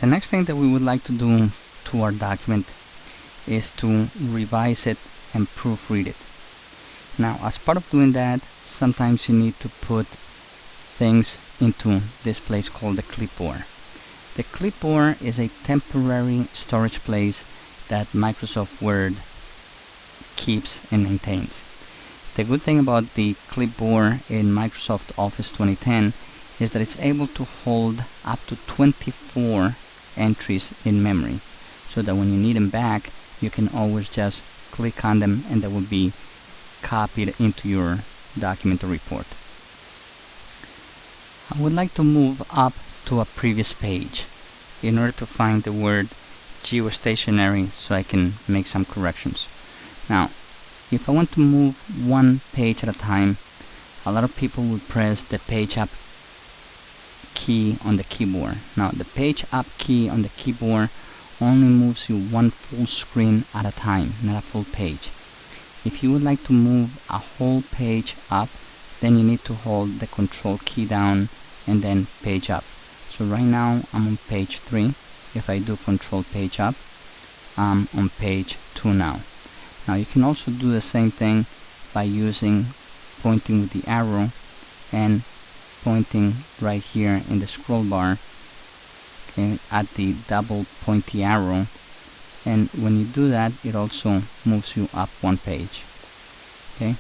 The next thing that we would like to do to our document is to revise it and proofread it. Now, as part of doing that, sometimes you need to put things into this place called the clipboard. The clipboard is a temporary storage place that Microsoft Word keeps and maintains. The good thing about the clipboard in Microsoft Office 2010 is that it's able to hold up to 24 entries in memory, so that when you need them back, you can always just click on them and they will be copied into your document or report. I would like to move up to a previous page in order to find the word geostationary so I can make some corrections. Now, if I want to move one page at a time, a lot of people will press the page up key on the keyboard. Now, the page up key on the keyboard only moves you one full screen at a time, not a full page. If you would like to move a whole page up, then you need to hold the control key down and then page up. So right now I'm on page 3. If I do control page up, I'm on page 2 now. Now you can also do the same thing by pointing with the arrow and pointing right here in the scroll bar, okay, at the double pointy arrow, and when you do that, it also moves you up one page. Okay,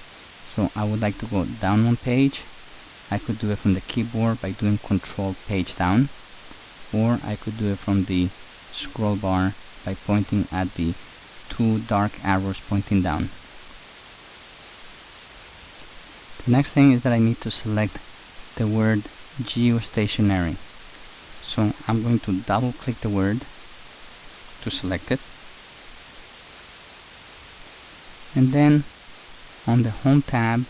so I would like to go down one page. I could do it from the keyboard by doing control page down, or I could do it from the scroll bar by pointing at the two dark arrows pointing down. The next thing is that I need to select the word geostationary. So I'm going to double click the word to select it, and then on the home tab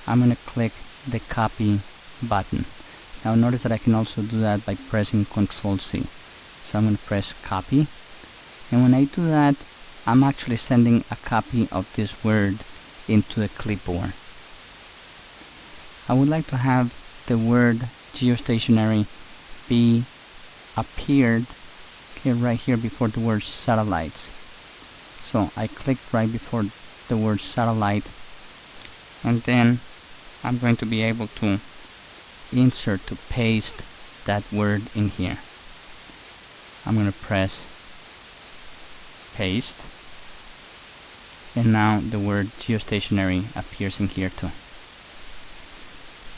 I'm going to click the copy button. Now notice that I can also do that by pressing Ctrl C. So I'm going to press copy, and when I do that, I'm actually sending a copy of this word into the clipboard. I would like to have the word geostationary be appeared right here before the word satellites. So I clicked right before the word satellite, and then I'm going to be able to paste that word in here. I'm going to press paste, and now the word geostationary appears in here too.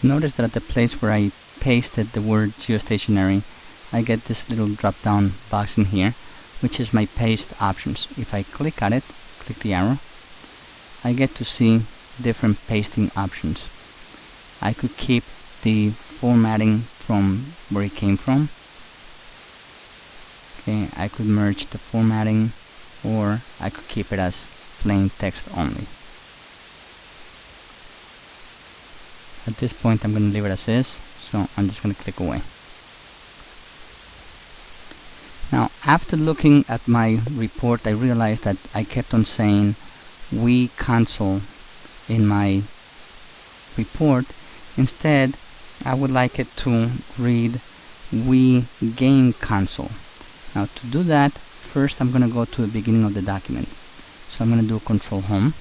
Notice that at the place where I pasted the word geostationary, I get this little drop down box in here, which is my paste options. If I click at it, click the arrow, I get to see different pasting options. I could keep the formatting from where it came from. Okay, I could merge the formatting, or I could keep it as plain text only. At this point I'm going to leave it as is, so I'm just going to click away. Now, after looking at my report, I realized that I kept on saying Wii console in my report. Instead, I would like it to read Wii game console. Now, to do that, first I'm going to go to the beginning of the document. So I'm going to do Control Home,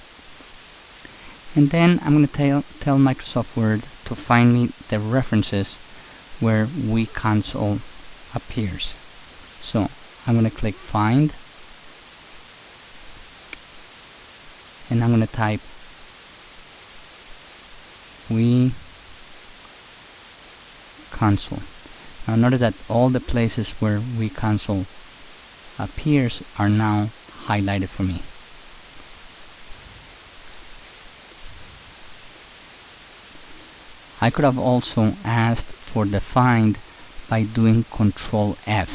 and then I'm going to tell Microsoft Word to find me the references where Wii console appears. So I'm going to click Find, and I'm going to type Wii console. Now notice that all the places where Wii console appears are now highlighted for me. I could have also asked for the find by doing Control F.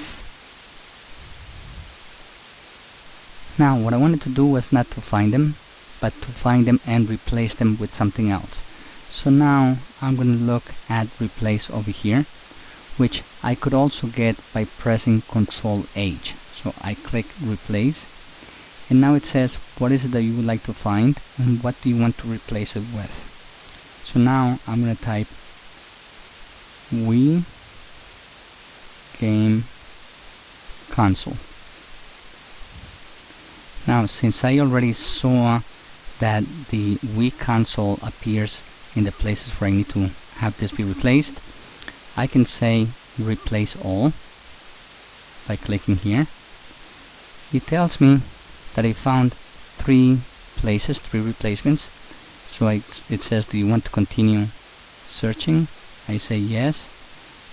Now what I wanted to do was not to find them, but to find them and replace them with something else. So now I'm going to look at replace over here, which I could also get by pressing Control H. So I click replace, and now it says what is it that you would like to find and what do you want to replace it with. So now I'm going to type Wii game console. Now, since I already saw that the weak console appears in the places where I need to have this be replaced, I can say replace all by clicking here. It tells me that I found three replacements. So it says, do you want to continue searching? I say yes,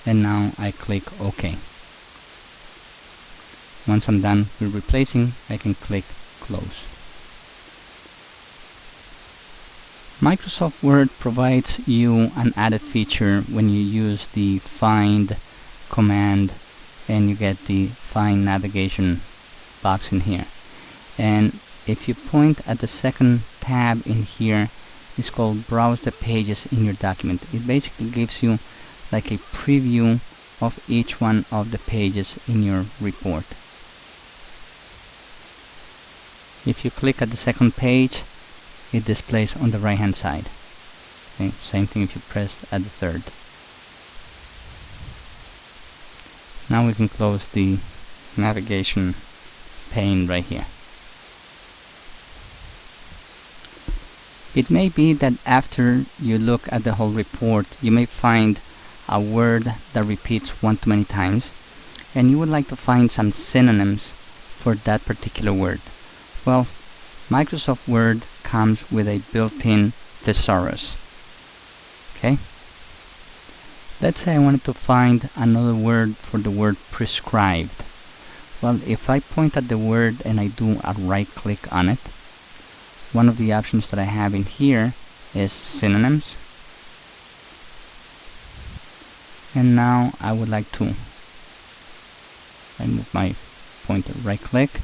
and now I click OK. Once I'm done with replacing, I can click close. Microsoft Word provides you an added feature when you use the find command and you get the find navigation box in here. And if you point at the second tab in here, it's called browse the pages in your document. It basically gives you like a preview of each one of the pages in your report. If you click at the second page, it displays on the right hand side. Okay, same thing if you press at the third. Now we can close the navigation pane right here. It may be that after you look at the whole report, you may find a word that repeats one too many times, and you would like to find some synonyms for that particular word. Well, Microsoft Word comes with a built-in thesaurus. Okay? Let's say I wanted to find another word for the word prescribed. Well, if I point at the word and I do a right click on it, one of the options that I have in here is synonyms. And now I would like to move my pointer, right click,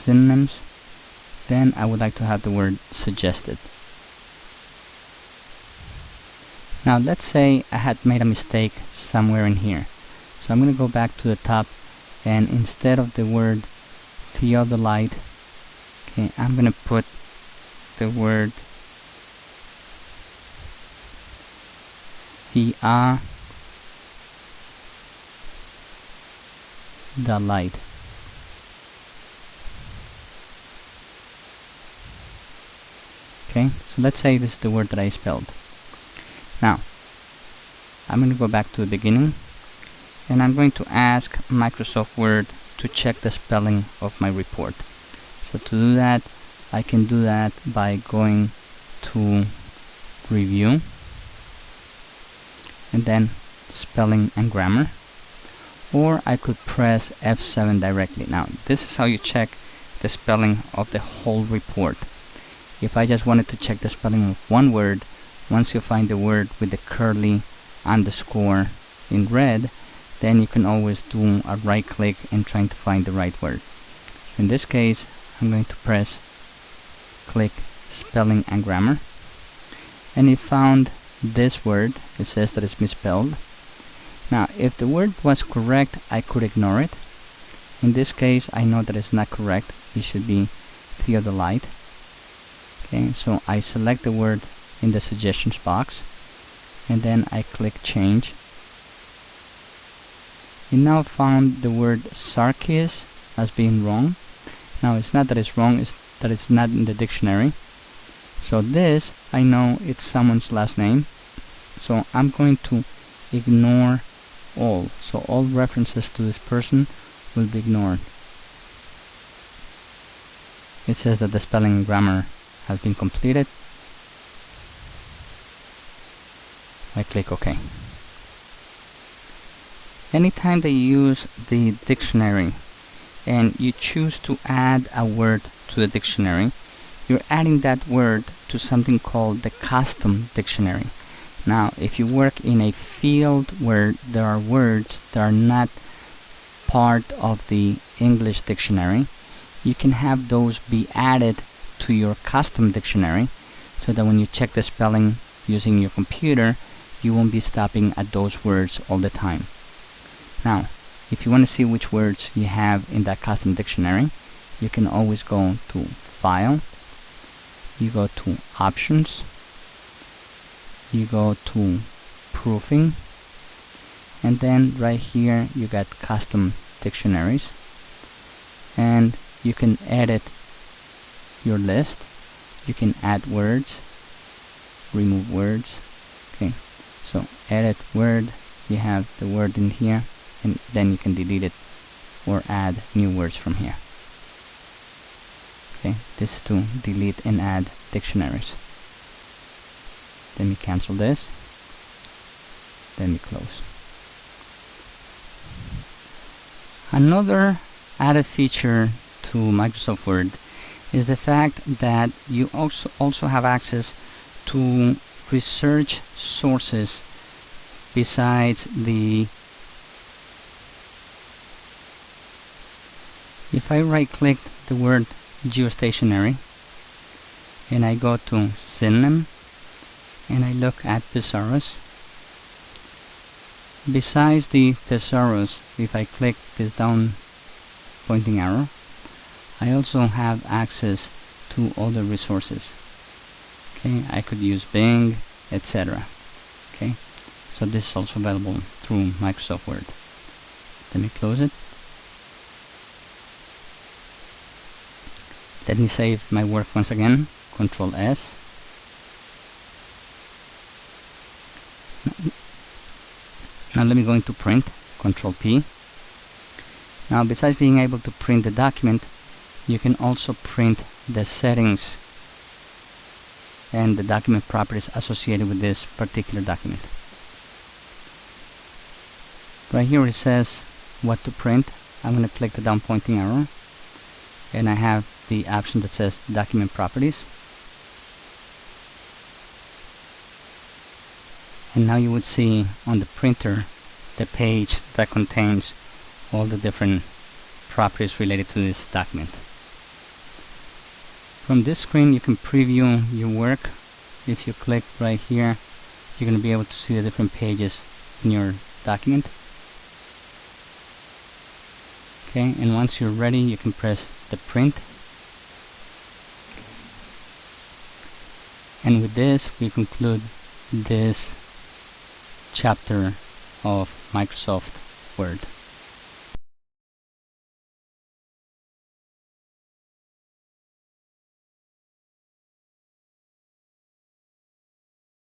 synonyms. Then I would like to have the word suggested. Now let's say I had made a mistake somewhere in here. So I'm going to go back to the top, and instead of the word theodolite, okay, I'm going to put the word theodolite. Okay, so let's say this is the word that I spelled. Now, I'm going to go back to the beginning, and I'm going to ask Microsoft Word to check the spelling of my report. So to do that, I can do that by going to Review, and then Spelling and Grammar, or I could press F7 directly. Now, this is how you check the spelling of the whole report. If I just wanted to check the spelling of one word, once you find the word with the curly underscore in red, then you can always do a right click and trying to find the right word. In this case, I'm going to click Spelling and Grammar, and it found this word. It says that it's misspelled. Now, if the word was correct, I could ignore it. In this case, I know that it's not correct. It should be theodolite. Okay, so I select the word in the suggestions box, and then I click change. It now found the word Sarkis as being wrong. Now, it's not that it's wrong, it's that it's not in the dictionary. So this, I know it's someone's last name, so I'm going to ignore all. So all references to this person will be ignored. It says that the spelling and grammar has been completed. I click OK. Anytime that you use the dictionary and you choose to add a word to the dictionary, you're adding that word to something called the custom dictionary. Now, if you work in a field where there are words that are not part of the English dictionary, you can have those be added to your custom dictionary, so that when you check the spelling using your computer, you won't be stopping at those words all the time. Now, if you want to see which words you have in that custom dictionary, you can always go to File, you go to Options, you go to Proofing, and then right here you got Custom dictionaries, and you can edit your list. You can add words, remove words. Okay, so edit word, you have the word in here, and then you can delete it or add new words from here. Okay, this is to delete and add dictionaries. Then we cancel this, then we close. Another added feature to Microsoft Word is the fact that you also have access to research sources besides the. If I right click the word geostationary and I go to synonym and I look at thesaurus, besides the thesaurus, if I click this down pointing arrow, I also have access to other resources. Okay, I could use Bing, etc. Okay, so this is also available through Microsoft Word. Let me close it. Let me save my work once again. Control S. Now let me go into print. Control P. Now besides being able to print the document, you can also print the settings and the document properties associated with this particular document. Right here it says what to print. I'm going to click the down pointing arrow and I have the option that says document properties, and now you would see on the printer the page that contains all the different properties related to this document. From this screen you can preview your work. If you click right here, you're going to be able to see the different pages in your document. Okay, and once you're ready, you can press the print. And with this, we conclude this chapter of Microsoft Word.